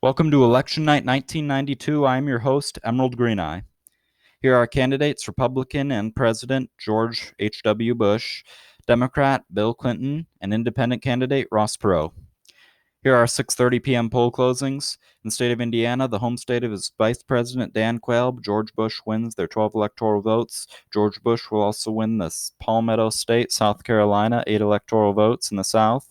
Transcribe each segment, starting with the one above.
Welcome to Election Night 1992. I'm your host, Emerald Greeneye. Here are our candidates: Republican and President George H.W. Bush, Democrat Bill Clinton, and Independent candidate Ross Perot. Here are 6:30 p.m. poll closings. In the state of Indiana, the home state of his Vice President Dan Quayle, George Bush wins their 12 electoral votes. George Bush will also win the Palmetto State, South Carolina, 8 electoral votes in the South.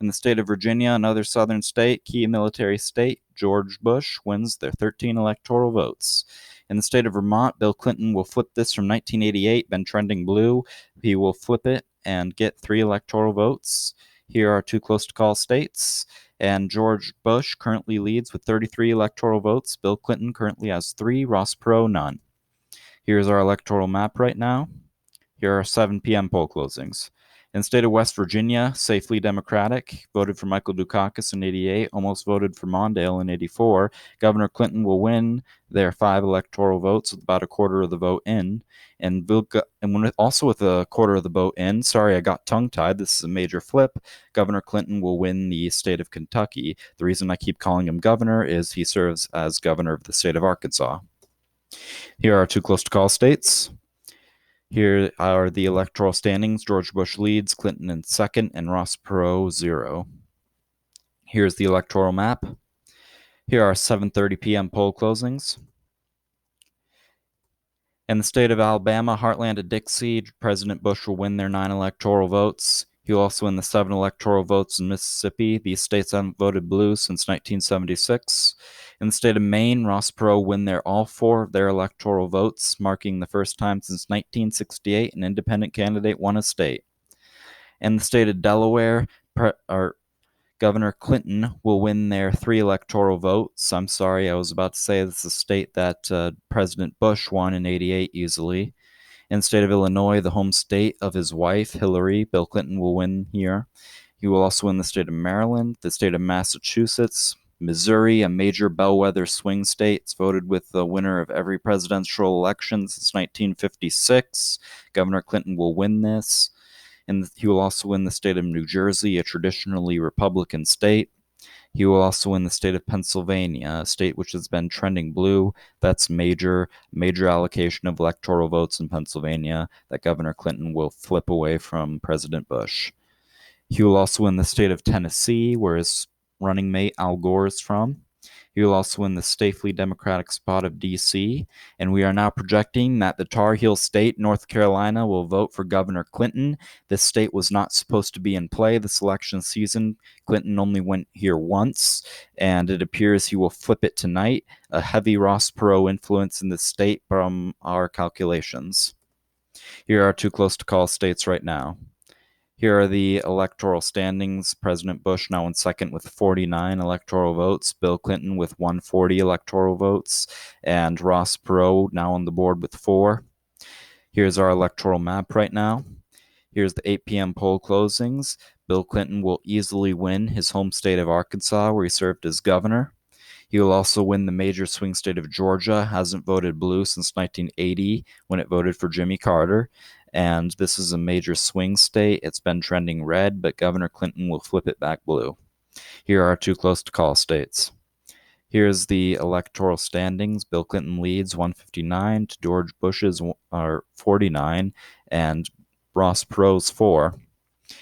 In the state of Virginia, another southern state, key military state, George Bush wins their 13 electoral votes. In the state of Vermont, Bill Clinton will flip this from 1988, been trending blue. He will flip it and get 3 electoral votes. Here are 2 close to call states. And George Bush currently leads with 33 electoral votes. Bill Clinton currently has 3, Ross Perot none. Here's our electoral map right now. Here are 7 p.m. poll closings. In the state of West Virginia, safely Democratic, voted for Michael Dukakis in 88, almost voted for Mondale in 84. Governor Clinton will win their 5 electoral votes with about a quarter of the vote in. And also with a quarter of the vote in, sorry, I got tongue-tied, this is a major flip, Governor Clinton will win the state of Kentucky. The reason I keep calling him governor is he serves as governor of the state of Arkansas. Here are 2 close to call states. Here are the electoral standings. George Bush leads, Clinton in second, and Ross Perot 0. Here's the electoral map. Here are 7:30 p.m. poll closings. In the state of Alabama, Heartland of Dixie, President Bush will win their 9 electoral votes. He'll also win the 7 electoral votes in Mississippi. These states haven't voted blue since 1976. In the state of Maine, Ross Perot will win all 4 of their electoral votes, marking the first time since 1968 an independent candidate won a state. In the state of Delaware, Governor Clinton will win their 3 electoral votes. I'm sorry, I was about to say this is a state that President Bush won in 88 easily. In the state of Illinois, the home state of his wife, Hillary, Bill Clinton will win here. He will also win the state of Maryland, the state of Massachusetts, Missouri, a major bellwether swing state. It's voted with the winner of every presidential election since 1956. Governor Clinton will win this. And he will also win the state of New Jersey, a traditionally Republican state. He will also win the state of Pennsylvania, a state which has been trending blue. That's major allocation of electoral votes in Pennsylvania that Governor Clinton will flip away from President Bush. He will also win the state of Tennessee, where his running mate Al Gore is from. He will also win the safely Democratic spot of D.C., and we are now projecting that the Tar Heel state, North Carolina, will vote for Governor Clinton. This state was not supposed to be in play this election season. Clinton only went here once, and it appears he will flip it tonight. A heavy Ross Perot influence in the state from our calculations. Here are 2 close to call states right now. Here are the electoral standings. President Bush now in second with 49 electoral votes. Bill Clinton with 140 electoral votes. And Ross Perot now on the board with 4. Here's our electoral map right now. Here's the 8 p.m. poll closings. Bill Clinton will easily win his home state of Arkansas, where he served as governor. He will also win the major swing state of Georgia. Hasn't voted blue since 1980 when it voted for Jimmy Carter. And this is a major swing state. It's been trending red, but Governor Clinton will flip it back blue. Here are 2 close to call states. Here's the electoral standings. Bill Clinton leads 159 to George Bush's 49 and Ross Perot's 4.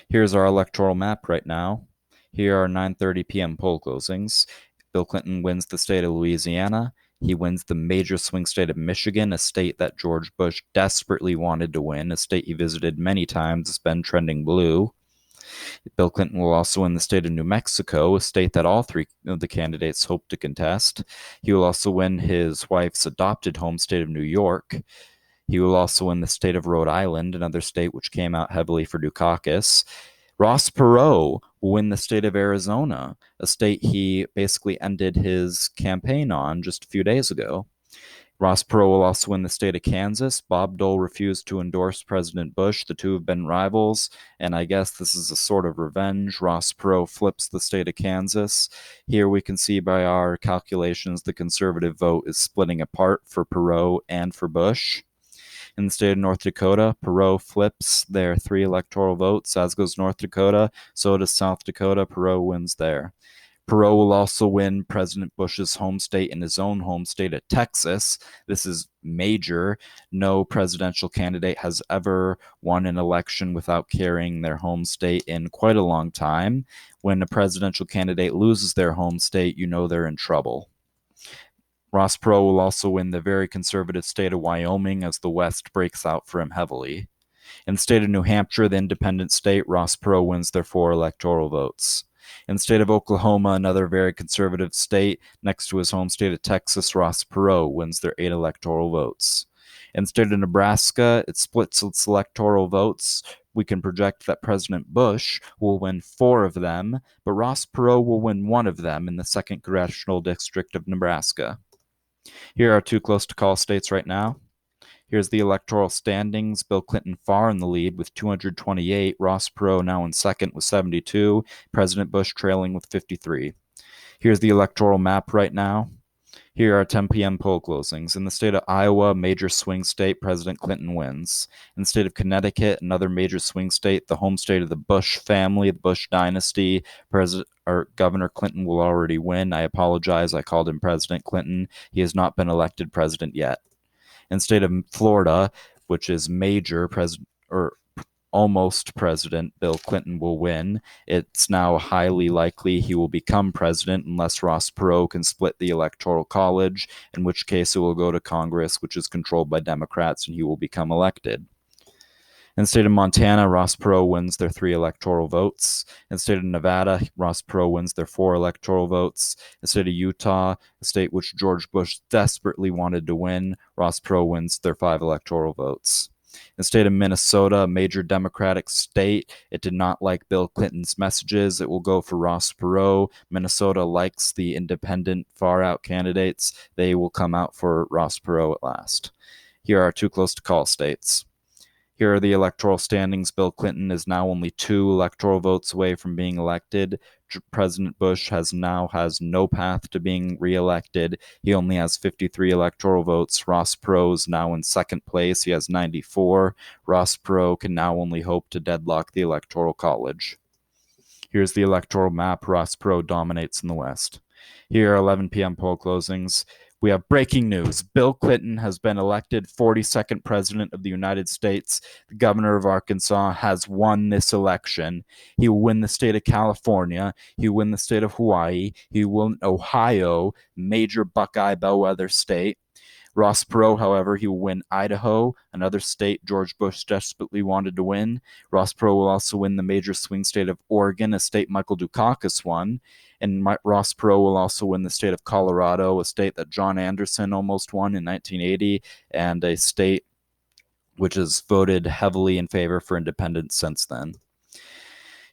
Here's our electoral map right now. Here are 9:30 p.m. poll closings. Bill Clinton wins the state of Louisiana. He wins the major swing state of Michigan, a state that George Bush desperately wanted to win, a state he visited many times. It's been trending blue. Bill Clinton will also win the state of New Mexico, a state that all 3 of the candidates hope to contest. He will also win his wife's adopted home state of New York. He will also win the state of Rhode Island, another state which came out heavily for Dukakis. Ross Perot will win the state of Arizona, a state he basically ended his campaign on just a few days ago. Ross Perot will also win the state of Kansas. Bob Dole refused to endorse President Bush. The 2 have been rivals, and I guess this is a sort of revenge. Ross Perot flips the state of Kansas. Here we can see by our calculations the conservative vote is splitting apart for Perot and for Bush. In the state of North Dakota, Perot flips their 3 electoral votes, as goes North Dakota. So does South Dakota. Perot wins there. Perot will also win President Bush's home state and his own home state of Texas. This is major. No presidential candidate has ever won an election without carrying their home state in quite a long time. When a presidential candidate loses their home state, you know they're in trouble. Ross Perot will also win the very conservative state of Wyoming as the West breaks out for him heavily. In the state of New Hampshire, the independent state, Ross Perot wins their 4 electoral votes. In the state of Oklahoma, another very conservative state, next to his home state of Texas, Ross Perot wins their 8 electoral votes. In the state of Nebraska, it splits its electoral votes. We can project that President Bush will win 4 of them, but Ross Perot will win 1 of them in the 2nd Congressional District of Nebraska. Here are 2 close to call states right now. Here's the electoral standings. Bill Clinton far in the lead with 228. Ross Perot now in second with 72. President Bush trailing with 53. Here's the electoral map right now. Here are 10 p.m. poll closings. In the state of Iowa, major swing state, President Clinton wins. In the state of Connecticut, another major swing state, the home state of the Bush family, the Bush dynasty, Governor Clinton will already win. I apologize, I called him President Clinton. He has not been elected president yet. In the state of Florida, which is major president or almost president, Bill Clinton will win. It's now highly likely he will become president unless Ross Perot can split the Electoral College, in which case it will go to Congress, which is controlled by Democrats, and he will become elected. In the state of Montana, Ross Perot wins their 3 electoral votes. In the state of Nevada, Ross Perot wins their 4 electoral votes. In the state of Utah, a state which George Bush desperately wanted to win, Ross Perot wins their 5 electoral votes. In the state of Minnesota, a major Democratic state, it did not like Bill Clinton's messages. It will go for Ross Perot. Minnesota likes the independent, far-out candidates. They will come out for Ross Perot at last. Here are 2 close-to-call states. Here are the electoral standings. Bill Clinton is now only 2 electoral votes away from being elected. President Bush has no path to being reelected. He only has 53 electoral votes. Ross Perot is now in second place. He has 94. Ross Perot can now only hope to deadlock the Electoral College. Here's the electoral map. Ross Perot dominates in the West. Here are 11 p.m. poll closings. We have breaking news. Bill Clinton has been elected 42nd president of the United States. The governor of Arkansas has won this election. He will win the state of California. He will win the state of Hawaii. He will win Ohio, major Buckeye bellwether state. Ross Perot, however, he will win Idaho, another state George Bush desperately wanted to win. Ross Perot will also win the major swing state of Oregon, a state Michael Dukakis won. And Ross Perot will also win the state of Colorado, a state that John Anderson almost won in 1980, and a state which has voted heavily in favor for independence since then.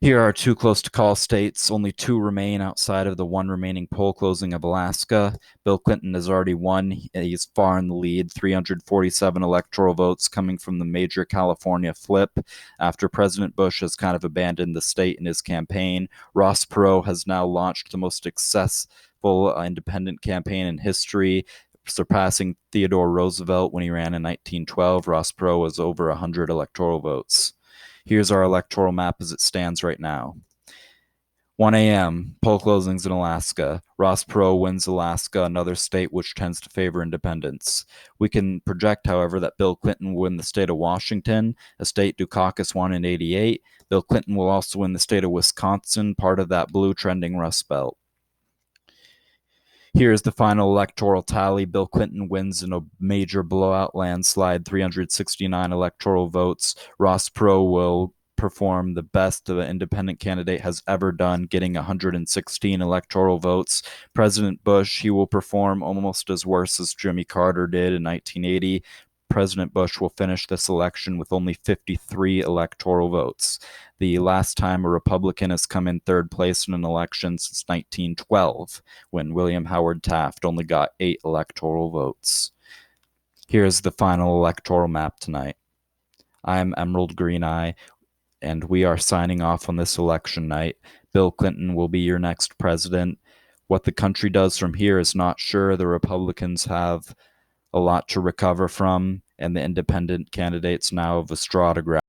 Here are 2 close-to-call states. Only 2 remain outside of the 1 remaining poll closing of Alaska. Bill Clinton has already won. He's far in the lead, 347 electoral votes coming from the major California flip. After President Bush has kind of abandoned the state in his campaign, Ross Perot has now launched the most successful independent campaign in history, surpassing Theodore Roosevelt when he ran in 1912. Ross Perot was over 100 electoral votes. Here's our electoral map as it stands right now. 1 a.m., poll closings in Alaska. Ross Perot wins Alaska, another state which tends to favor independence. We can project, however, that Bill Clinton will win the state of Washington, a state Dukakis won in 88. Bill Clinton will also win the state of Wisconsin, part of that blue trending Rust Belt. Here's the final electoral tally. Bill Clinton wins in a major blowout landslide, 369 electoral votes. Ross Perot will perform the best the independent candidate has ever done, getting 116 electoral votes. President Bush, he will perform almost as worse as Jimmy Carter did in 1980. President Bush will finish this election with only 53 electoral votes. The last time a Republican has come in 3rd place in an election since 1912, when William Howard Taft only got 8 electoral votes. Here's the final electoral map tonight. I'm Emerald Green Eye, and we are signing off on this election night. Bill Clinton will be your next president. What the country does from here is not sure. The Republicans have a lot to recover from, and the independent candidates now have a straw to grab.